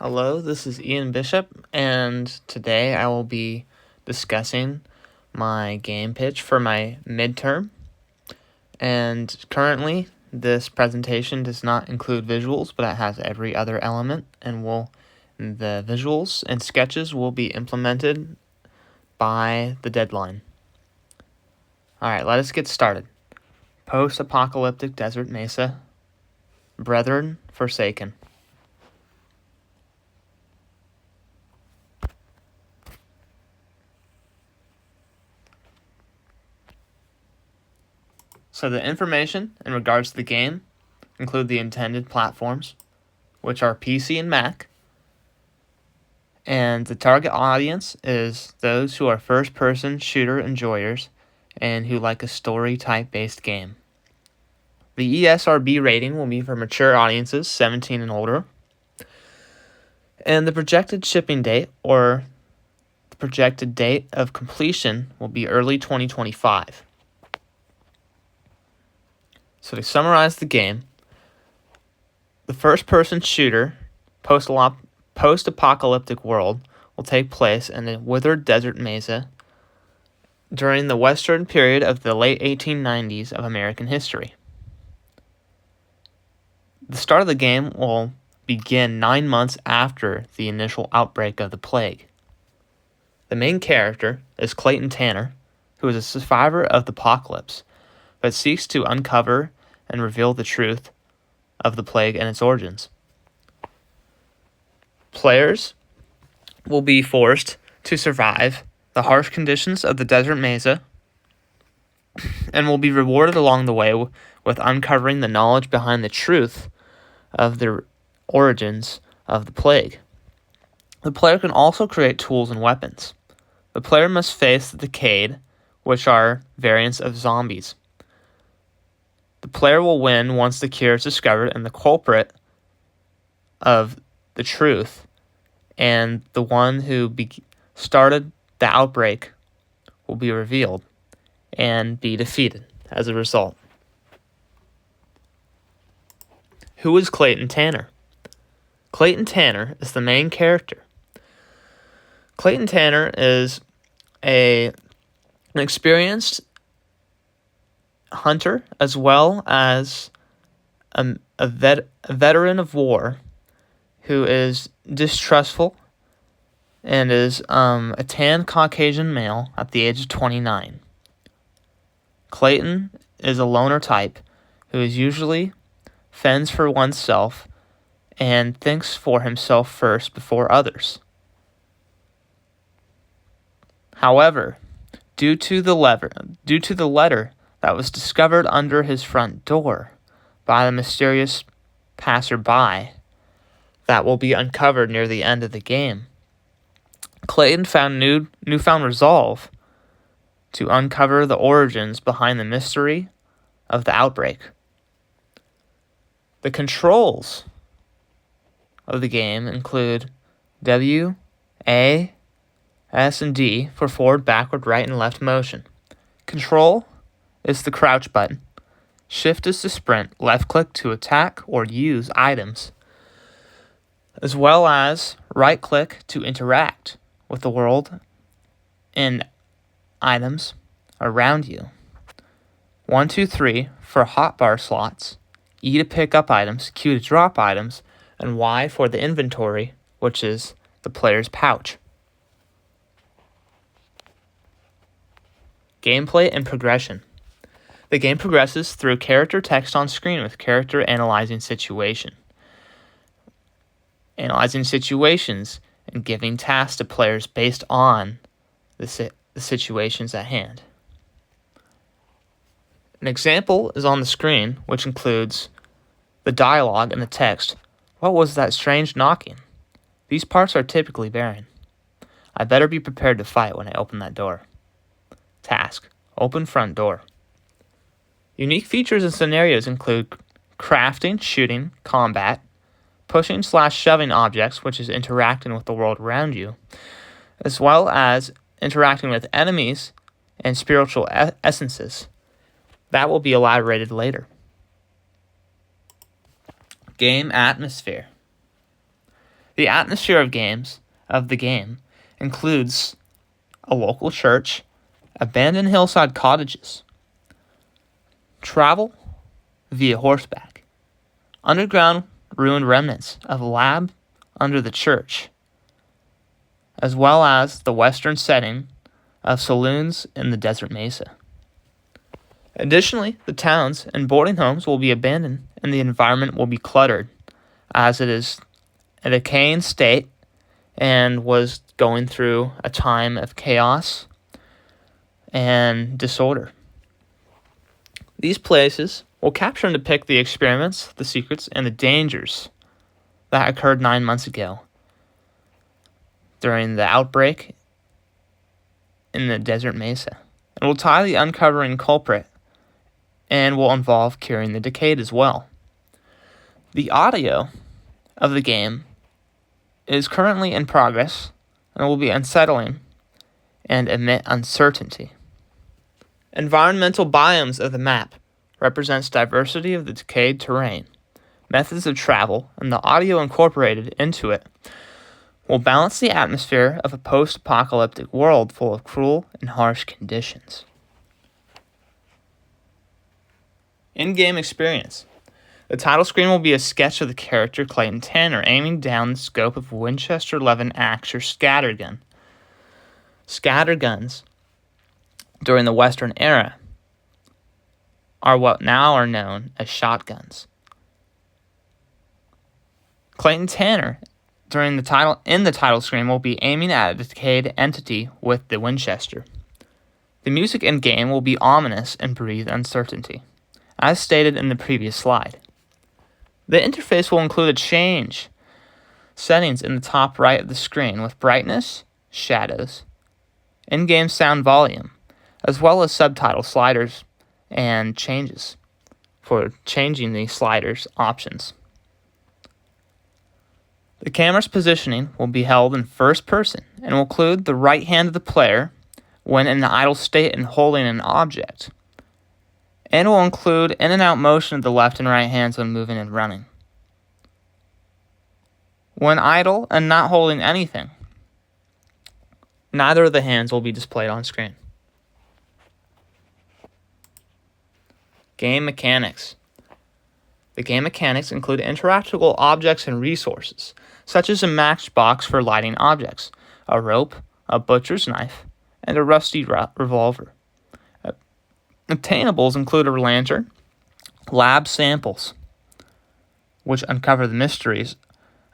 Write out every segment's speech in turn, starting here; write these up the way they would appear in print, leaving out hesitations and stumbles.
Hello, this is Ian Bishop, and today I will be discussing my game pitch for my midterm. And currently, this presentation does not include visuals, but it has every other element, and the visuals and sketches will be implemented by the deadline. Alright, let us get started. Post-apocalyptic desert Mesa, brethren forsaken. So the information in regards to the game include the intended platforms, which are PC and Mac, and the target audience is those who are first-person shooter enjoyers and who like a story-type based game. The ESRB rating will be for mature audiences 17 and older, and the projected shipping date or the projected date of completion will be early 2025. So to summarize the game, the first-person shooter post-apocalyptic world will take place in a withered desert mesa during the western period of the late 1890s of American history. The start of the game will begin 9 months after the initial outbreak of the plague. The main character is Clayton Tanner, who is a survivor of the apocalypse, but seeks to uncover and reveal the truth of the plague and its origins. Players will be forced to survive the harsh conditions of the desert mesa and will be rewarded along the way with uncovering the knowledge behind the truth of the origins of the plague. The player can also create tools and weapons. The player must face the decayed, which are variants of zombies. The player will win once the cure is discovered and the culprit of the truth and the one who started the outbreak will be revealed and be defeated as a result. Who is Clayton Tanner? Clayton Tanner is the main character. Clayton Tanner is an experienced hunter as well as a veteran of war who is distrustful and is a tan Caucasian male at the age of 29. Clayton is a loner type who is usually fends for oneself and thinks for himself first before others. However, due to the letter that was discovered under his front door by the mysterious passerby that will be uncovered near the end of the game, Clayton found newfound resolve to uncover the origins behind the mystery of the outbreak. The controls of the game include W, A, S, and D for forward, backward, right, and left motion. Control is the crouch button. Shift is to sprint. Left click to attack or use items, as well as right click to interact with the world and items around you. 1, 2, 3 for hotbar slots. E to pick up items. Q to drop items. And Y for the inventory, which is the player's pouch. Gameplay and progression. The game progresses through character text on screen with character analyzing situations and giving tasks to players based on the situations at hand. An example is on the screen, which includes the dialogue and the text. What was that strange knocking? These parts are typically barren. I better be prepared to fight when I open that door. Task: open front door. Unique features and scenarios include crafting, shooting, combat, pushing/shoving objects, which is interacting with the world around you, as well as interacting with enemies and spiritual essences. That will be elaborated later. Game atmosphere. The atmosphere of the game includes a local church, abandoned hillside cottages, travel via horseback, underground ruined remnants of a lab under the church, as well as the western setting of saloons in the desert mesa. Additionally, the towns and boarding homes will be abandoned and the environment will be cluttered, as it is a decaying state and was going through a time of chaos and disorder. These places will capture and depict the experiments, the secrets, and the dangers that occurred 9 months ago during the outbreak in the desert mesa. It will tie the uncovering culprit and will involve curing the decayed as well. The audio of the game is currently in progress and will be unsettling and emit uncertainty. Environmental biomes of the map represents diversity of the decayed terrain. Methods of travel and the audio incorporated into it will balance the atmosphere of a post-apocalyptic world full of cruel and harsh conditions. In-game experience. The title screen will be a sketch of the character Clayton Tanner aiming down the scope of a Winchester 11 Axer scattergun. Scatterguns, during the Western era, are what now are known as shotguns. Clayton Tanner, in the title screen, will be aiming at a decayed entity with the Winchester. The music in-game will be ominous and breathe uncertainty, as stated in the previous slide. The interface will include a change settings in the top right of the screen with brightness, shadows, in-game sound volume, as well as subtitle sliders and changes for changing the sliders options. The camera's positioning will be held in first person and will include the right hand of the player when in the idle state and holding an object, and will include in and out motion of the left and right hands when moving and running. When idle and not holding anything, neither of the hands will be displayed on screen. Game mechanics. The game mechanics include interactable objects and resources, such as a matchbox for lighting objects, a rope, a butcher's knife, and a rusty revolver. Obtainables include a lantern, lab samples, which uncover the mysteries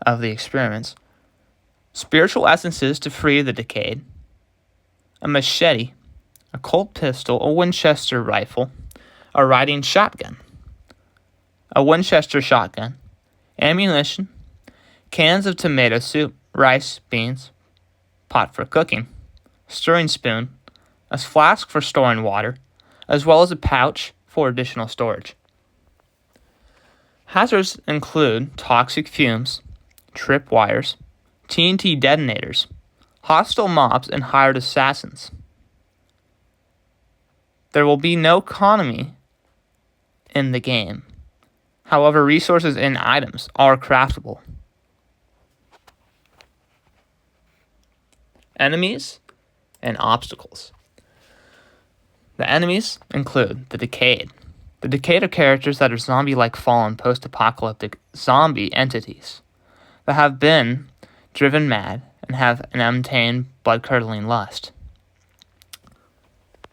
of the experiments, spiritual essences to free the decayed, a machete, a Colt pistol, a Winchester rifle, a riding shotgun, a Winchester shotgun, ammunition, cans of tomato soup, rice, beans, pot for cooking, stirring spoon, a flask for storing water, as well as a pouch for additional storage. Hazards include toxic fumes, trip wires, TNT detonators, hostile mobs, and hired assassins. There will be no economy in the game. However, resources and items are craftable. Enemies and obstacles. The enemies include the decayed. The decayed are characters that are zombie-like fallen post-apocalyptic zombie entities that have been driven mad and have an untamed, blood-curdling lust.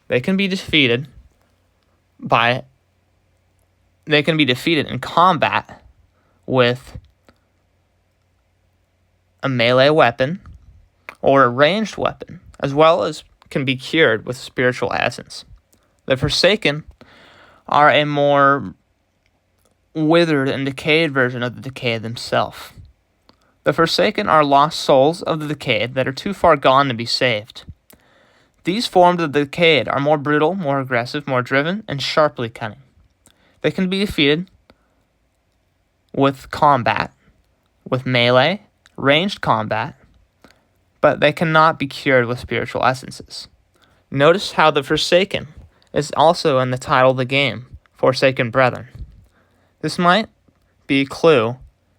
They can be defeated in combat with a melee weapon or a ranged weapon, as well as can be cured with spiritual essence. The Forsaken are a more withered and decayed version of the decayed themselves. The Forsaken are lost souls of the decayed that are too far gone to be saved. These forms of the decayed are more brutal, more aggressive, more driven, and sharply cunning. They can be defeated with combat, with melee, ranged combat, but they cannot be cured with spiritual essences. Notice how the Forsaken is also in the title of the game, Forsaken Brethren. This might be a clue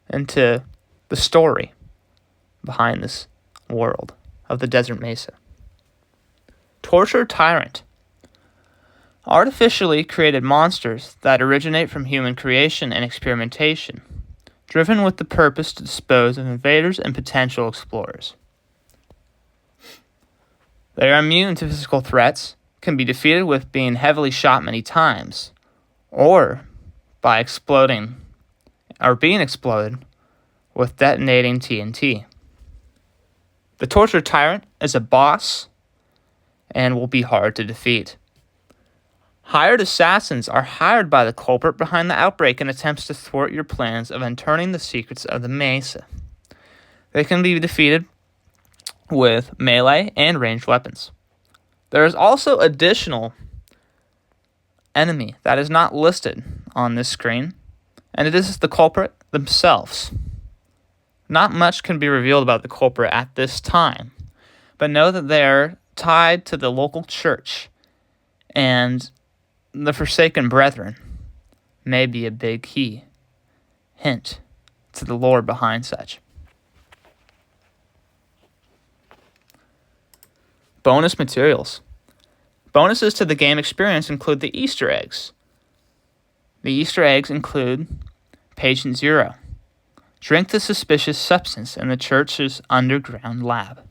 into the story behind this world of the Desert Mesa. Torture Tyrant. Artificially created monsters that originate from human creation and experimentation, driven with the purpose to dispose of invaders and potential explorers. They are immune to physical threats, can be defeated with being heavily shot many times, or by exploding or being exploded with detonating TNT. The Torture Tyrant is a boss and will be hard to defeat. Hired assassins are hired by the culprit behind the outbreak and attempts to thwart your plans of unturnering the secrets of the Mesa. They can be defeated with melee and ranged weapons. There is also additional enemy that is not listed on this screen, and it is the culprit themselves. Not much can be revealed about the culprit at this time, but know that they are tied to the local church, and the Forsaken Brethren may be a big key hint to the lore behind such. Bonus materials. Bonuses to the game experience include the Easter eggs. The Easter eggs include Patient Zero. Drink the suspicious substance in the church's underground lab.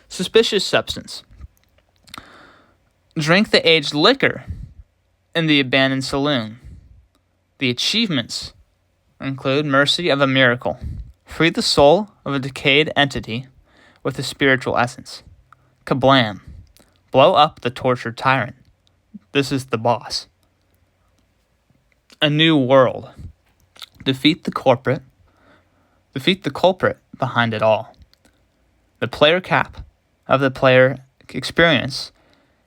Suspicious substance. Drink the aged liquor in the abandoned saloon. The achievements include Mercy of a Miracle. Free the soul of a decayed entity with a spiritual essence. Kablam. Blow up the Tortured Tyrant. This is the boss. A New World. Defeat the culprit behind it all. The player cap of the player experience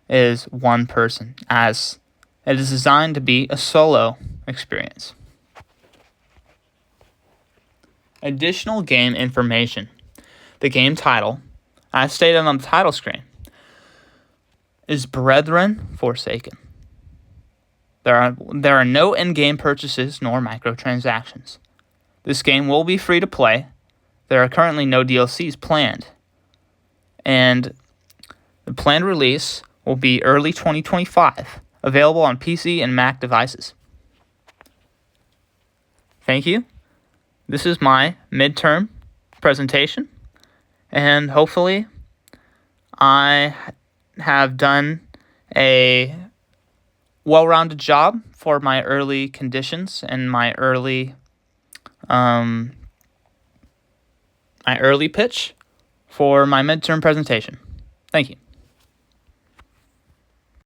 is one person, as it is designed to be a solo experience. Additional game information. The game title, as stated on the title screen, is Brethren Forsaken. There are no in-game purchases nor microtransactions. This game will be free to play. There are currently no DLCs planned. And the planned release will be early 2025, available on PC and Mac devices. Thank you. This is my midterm presentation, and hopefully I have done a well-rounded job for my early conditions and my early pitch for my midterm presentation. Thank you.